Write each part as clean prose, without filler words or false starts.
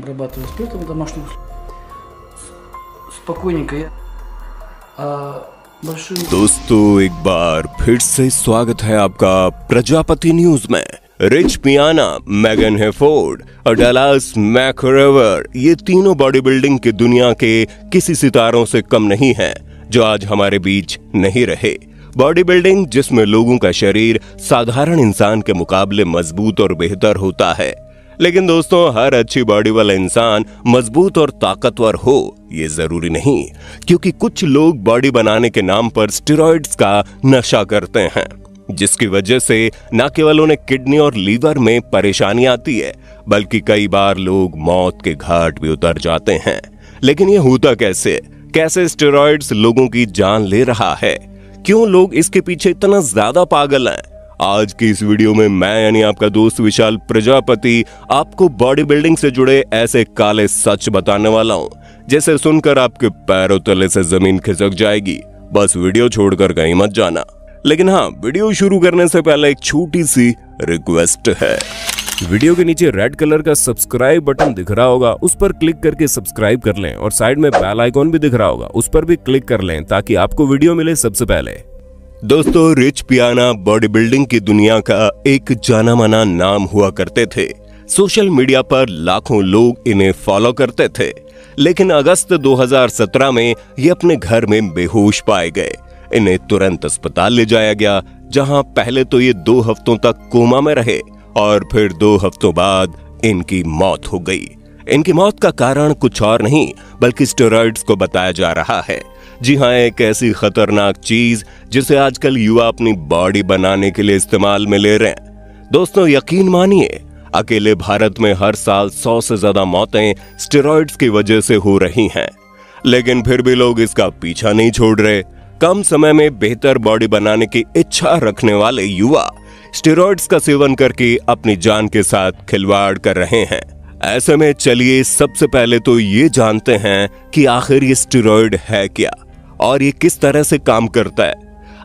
обрабатываю спиртом в домашних условиях. Спокойненько я. दोस्तों एक बार फिर से स्वागत है आपका प्रजापति न्यूज में। रिच पियाना, मेगन हेफोर्ड और डलास मैकग्रेगर, ये तीनों बॉडी बिल्डिंग की दुनिया के किसी सितारों से कम नहीं हैं जो आज हमारे बीच नहीं रहे। बॉडी बिल्डिंग जिसमें लोगों का शरीर साधारण इंसान के मुकाबले मजबूत और बेहतर होता है। लेकिन दोस्तों, हर अच्छी बॉडी वाला इंसान मजबूत और ताकतवर हो ये जरूरी नहीं, क्योंकि कुछ लोग बॉडी बनाने के नाम पर स्टेरॉइड्स का नशा करते हैं, जिसकी वजह से न केवल उन्हें किडनी और लीवर में परेशानी आती है, बल्कि कई बार लोग मौत के घाट भी उतर जाते हैं। लेकिन ये होता कैसे? कैसे स्टेरॉइड्स लोगों की जान ले रहा है? क्यों लोग इसके पीछे इतना ज्यादा पागल हैं? आज की इस वीडियो में मैं यानी आपका दोस्त विशाल प्रजापति आपको बॉडी बिल्डिंग से जुड़े ऐसे काले सच बताने वाला हूं, जिसे सुनकर आपके पैरों तले से जमीन खिसक जाएगी। बस वीडियो छोड़कर कहीं मत जाना। लेकिन हाँ, वीडियो शुरू करने से पहले एक छोटी सी रिक्वेस्ट है। वीडियो के नीचे रेड कलर का सब्सक्राइब बटन दिख रहा होगा, उस पर क्लिक करके सब्सक्राइब कर लें और साइड में बेल आइकॉन भी दिख रहा होगा, उस पर भी क्लिक कर लें ताकि आपको वीडियो मिले सबसे पहले। दोस्तों, रिच पियाना बॉडी बिल्डिंग की दुनिया का एक जाना माना नाम हुआ करते थे। सोशल मीडिया पर लाखों लोग इन्हें फॉलो करते थे। लेकिन अगस्त 2017 में ये अपने घर में बेहोश पाए गए। इन्हें तुरंत अस्पताल ले जाया गया, जहां पहले तो ये 2 हफ्तों तक कोमा में रहे और फिर 2 हफ्तों बाद इनकी मौत हो गई। इनकी मौत का कारण कुछ और नहीं बल्कि स्टेरॉइड्स को बताया जा रहा है। जी हाँ, एक ऐसी खतरनाक चीज जिसे आजकल युवा अपनी बॉडी बनाने के लिए इस्तेमाल में ले रहे हैं। दोस्तों, यकीन मानिए, अकेले भारत में हर साल 100 से ज्यादा मौतें स्टेरॉइड्स की वजह से हो रही हैं। लेकिन फिर भी लोग इसका पीछा नहीं छोड़ रहे। कम समय में बेहतर बॉडी बनाने की इच्छा रखने वाले युवा स्टेरॉइड्स का सेवन करके अपनी जान के साथ खिलवाड़ कर रहे हैं। ऐसे में चलिए सबसे पहले तो ये जानते हैं कि आखिर ये स्टेरॉइड है क्या और ये किस तरह से काम करता है।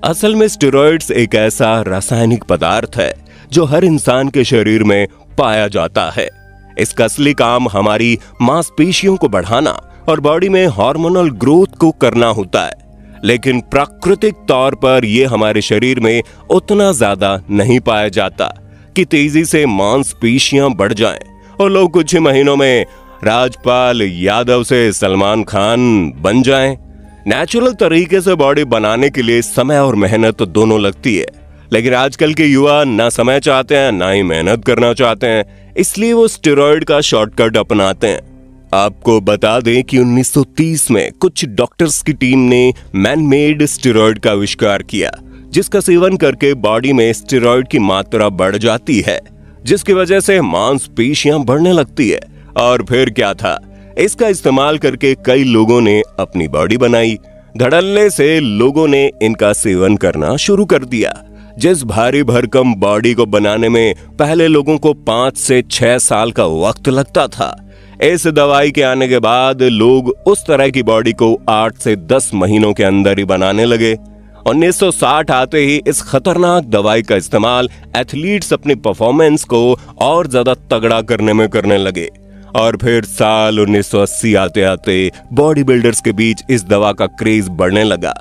असल में स्टेरॉइड्स एक ऐसा रासायनिक पदार्थ है जो हर इंसान के शरीर में पाया जाता है। इसका असली काम हमारी मांसपेशियों को बढ़ाना और बॉडी में हार्मोनल ग्रोथ को करना होता है। लेकिन प्राकृतिक तौर पर यह हमारे शरीर में उतना ज्यादा नहीं पाया जाता कि तेजी से मांसपेशियां बढ़ जाएं और लोग कुछ ही महीनों में राजपाल यादव से सलमान खान बन जाएं। नेचुरल तरीके से बॉडी बनाने के लिए समय और मेहनत दोनों लगती है, लेकिन आजकल के युवा ना समय चाहते हैं ना ही मेहनत करना चाहते हैं, इसलिए वो स्टेरॉइड का शॉर्टकट अपनाते हैं। आपको बता दें कि 1930 में कुछ डॉक्टर्स की टीम ने मैन मेड स्टेरॉइड का आविष्कार किया, जिसका सेवन करके बॉडी में स्टेरॉइड की मात्रा बढ़ जाती है, जिसकी वजह से मांसपेशियां बढ़ने लगती है। और फिर क्या था, इसका इस्तेमाल करके कई लोगों ने अपनी बॉडी बनाई। धड़ल्ले से लोगों ने इनका सेवन करना शुरू कर दिया। जिस भारी भरकम बॉडी को बनाने में पहले लोगों को 5 से 6 साल का वक्त लगता था, इस दवाई के आने के बाद लोग उस तरह की बॉडी को 8 से 10 महीनों के अंदर ही बनाने लगे। 1960 आते ही इस खतरनाक दवाई का इस्तेमाल एथलीट्स अपनी परफॉर्मेंस को और ज्यादा तगड़ा करने में करने लगे। और फिर साल 1980 आते आते बॉडी बिल्डर्स के बीच इस दवा का क्रेज बढ़ने लगा,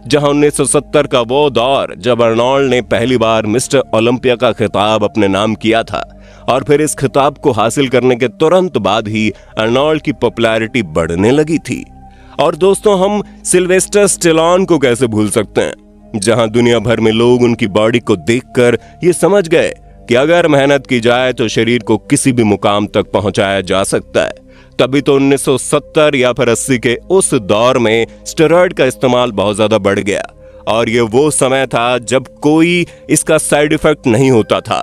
जहां 1970 का वो दौर जब अर्नोल्ड ने पहली बार मिस्टर ओलंपिया का खिताब अपने नाम किया था। और फिर इस खिताब को हासिल करने के तुरंत बाद ही अर्नोल्ड की पॉपुलैरिटी बढ़ने लगी थी। और दोस्तों, हम सिल्वेस्टर स्टेलोन को कैसे भूल सकते हैं, जहां दुनिया भर में लोग उनकी बॉडी को देखकर ये समझ गए कि अगर मेहनत की जाए तो शरीर को किसी भी मुकाम तक पहुंचाया जा सकता है। तभी तो 1970 या फिर 80 के उस दौर में स्टेरॉइड का इस्तेमाल बहुत ज्यादा बढ़ गया। और ये वो समय था जब कोई इसका साइड इफेक्ट नहीं होता था,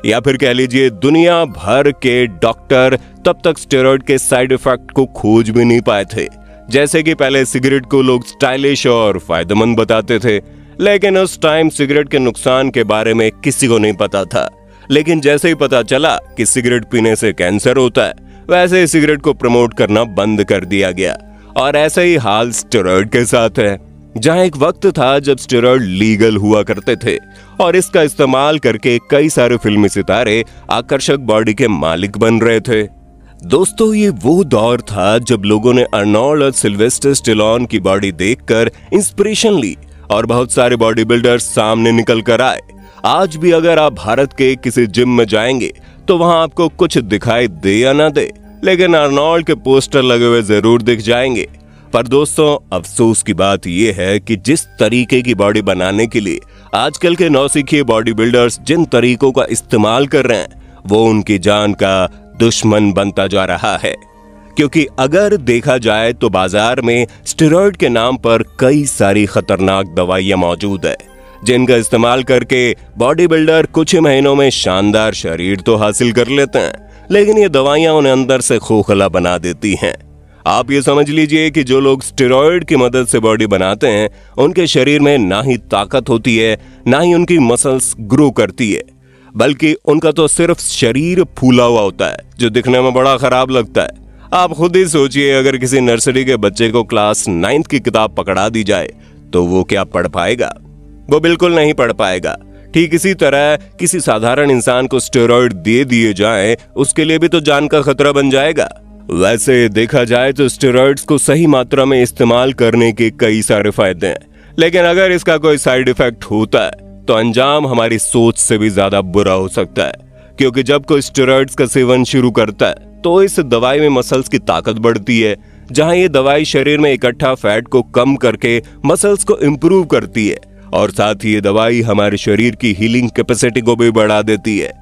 या फिर कह लीजिए दुनिया भर के डॉक्टर तब तक स्टेरॉइड के साइड इफेक्ट को खोज भी नहीं पाए थे। जैसे कि पहले सिगरेट को लोग स्टाइलिश और फायदेमंद बताते थे, लेकिन उस टाइम सिगरेट के नुकसान के बारे में किसी को नहीं पता था। लेकिन जैसे ही पता चला कि सिगरेट पीने से कैंसर होता है, वैसे ही सिगरेट को प्रमोट करना बंद कर दिया गया। और ऐसा ही हाल स्टेरॉइड के साथ है, जहां एक वक्त था जब स्टेरॉइड लीगल हुआ करते थे और इसका इस्तेमाल करके कई सारे फिल्मी सितारे आकर्षक बॉडी के मालिक बन रहे थे। दोस्तों ये वो दौर था जब लोगों ने अर्नोल्ड और सिल्वेस्टर स्टेलोन की बॉडी देखकर इंस्पिरेशन ली और बहुत सारे बॉडी बिल्डर्स सामने निकल कर आए। आज भी अगर आप भारत के किसी जिम में जाएंगे तो वहां आपको कुछ दिखाई दे या ना दे, लेकिन अर्नोल्ड के पोस्टर लगे हुए जरूर दिख जाएंगे। पर दोस्तों अफसोस की बात यह है कि जिस तरीके की बॉडी बनाने के लिए आजकल के नौसिखिए बॉडी बिल्डर्स जिन तरीकों का इस्तेमाल कर रहे हैं वो उनकी जान का दुश्मन बनता जा रहा है। क्योंकि अगर देखा जाए तो बाजार में स्टेरॉइड के नाम पर कई सारी खतरनाक दवाइयां मौजूद है, जिनका इस्तेमाल करके बॉडी बिल्डर कुछ ही महीनों में शानदार शरीर तो हासिल कर लेते हैं, लेकिन ये दवाइयां उन्हें अंदर से खोखला बना देती हैं। आप ये समझ लीजिए कि जो लोग स्टेरॉइड की मदद से बॉडी बनाते हैं उनके शरीर में ना ही ताकत होती है, ना ही उनकी मसल्स ग्रो करती है, बल्कि उनका तो सिर्फ शरीर फूला हुआ होता है जो दिखने में बड़ा खराब लगता है। आप खुद ही सोचिए, अगर किसी नर्सरी के बच्चे को क्लास 9th की किताब पकड़ा दी जाए तो वो क्या पढ़ पाएगा? वो बिल्कुल नहीं पढ़ पाएगा। ठीक इसी तरह किसी साधारण इंसान को स्टेरॉइड दे दिए जाए, उसके लिए भी तो जान का खतरा बन जाएगा। वैसे देखा जाए तो स्टेरॉइड्स को सही मात्रा में इस्तेमाल करने के कई सारे फायदे हैं, लेकिन अगर इसका कोई साइड इफेक्ट होता है तो अंजाम हमारी सोच से भी ज्यादा बुरा हो सकता है। क्योंकि जब कोई स्टेरॉइड्स का सेवन शुरू करता है तो इस दवाई में मसल्स की ताकत बढ़ती है, जहां ये दवाई शरीर में इकट्ठा फैट को कम करके मसल्स को इंप्रूव करती है और साथ ही ये दवाई हमारे शरीर की हीलिंग कैपेसिटी को भी बढ़ा देती है।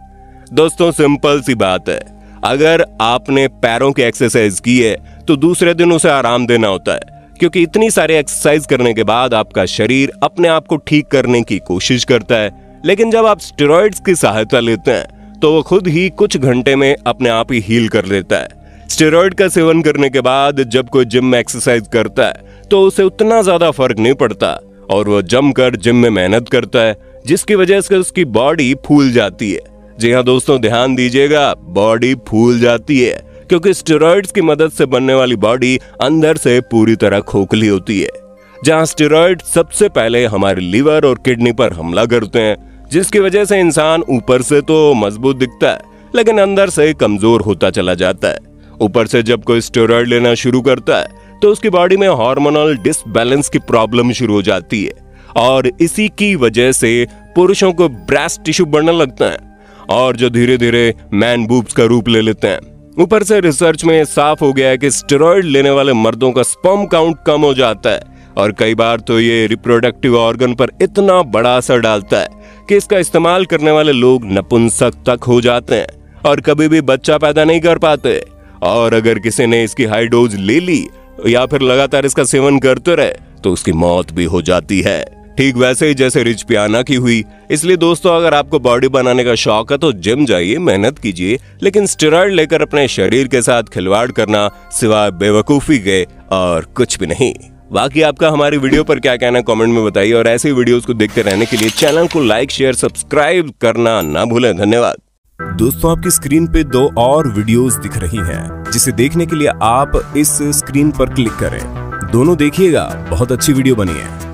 दोस्तों सिंपल सी बात है, अगर आपने पैरों की एक्सरसाइज की है तो दूसरे दिन उसे आराम देना होता है, क्योंकि इतनी सारी एक्सरसाइज करने के बाद आपका शरीर अपने आप को ठीक करने की कोशिश करता है। लेकिन जब आप स्टेरॉइड्स की सहायता लेते हैं तो वो खुद ही कुछ घंटे में अपने आप ही हील कर लेता है। स्टेरॉइड का सेवन करने के बाद जब कोई जिम में एक्सरसाइज करता है तो उसे उतना ज्यादा फर्क नहीं पड़ता और वो जमकर जिम में मेहनत करता है, जिसकी वजह से उसकी बॉडी फूल जाती है। जी हाँ दोस्तों, ध्यान दीजिएगा, बॉडी फूल जाती है, क्योंकि स्टेरॉइड्स की मदद से बनने वाली बॉडी अंदर से पूरी तरह खोखली होती है। जहां स्टेरॉइड सबसे पहले हमारे लीवर और किडनी पर हमला करते हैं, जिसकी वजह से इंसान ऊपर से तो मजबूत दिखता है लेकिन अंदर से कमजोर होता चला जाता है। ऊपर से जब कोई स्टेरॉइड लेना शुरू करता है तो उसकी बॉडी में हार्मोनल डिसबैलेंस की प्रॉब्लम शुरू हो जाती है और इसी की वजह से पुरुषों को ब्रेस्ट टिश्यू बढ़ने लगता है और जो धीरे धीरे मैन बूब्स का रूप ले लेते हैं। ऊपर से रिसर्च में साफ हो गया है कि स्टेरॉइड लेने वाले मर्दों का स्पर्म काउंट कम हो जाता है और कई बार तो ये रिप्रोडक्टिव ऑर्गन पर इतना बड़ा असर डालता है कि इसका इस्तेमाल करने वाले लोग नपुंसक तक हो जाते हैं और कभी भी बच्चा पैदा नहीं कर पाते। और अगर किसी ने इसकी हाई डोज ले ली या फिर लगातार इसका सेवन करते रहे तो उसकी मौत भी हो जाती है, ठीक वैसे ही जैसे रिच पियाना की हुई। इसलिए दोस्तों, अगर आपको बॉडी बनाने का शौक है तो जिम जाइए, मेहनत कीजिए, लेकिन स्टेरॉइड लेकर अपने शरीर के साथ खिलवाड़ करना सिवाय बेवकूफी के और कुछ भी नहीं। बाकी आपका हमारी वीडियो पर क्या कहना है कमेंट में बताइए और ऐसे वीडियोस को देखते रहने के लिए चैनल को लाइक शेयर सब्सक्राइब करना ना भूलें। धन्यवाद। दोस्तों, आपकी स्क्रीन पे 2 और वीडियोस दिख रही हैं, जिसे देखने के लिए आप इस स्क्रीन पर क्लिक करें। दोनों देखिएगा, बहुत अच्छी वीडियो बनी है।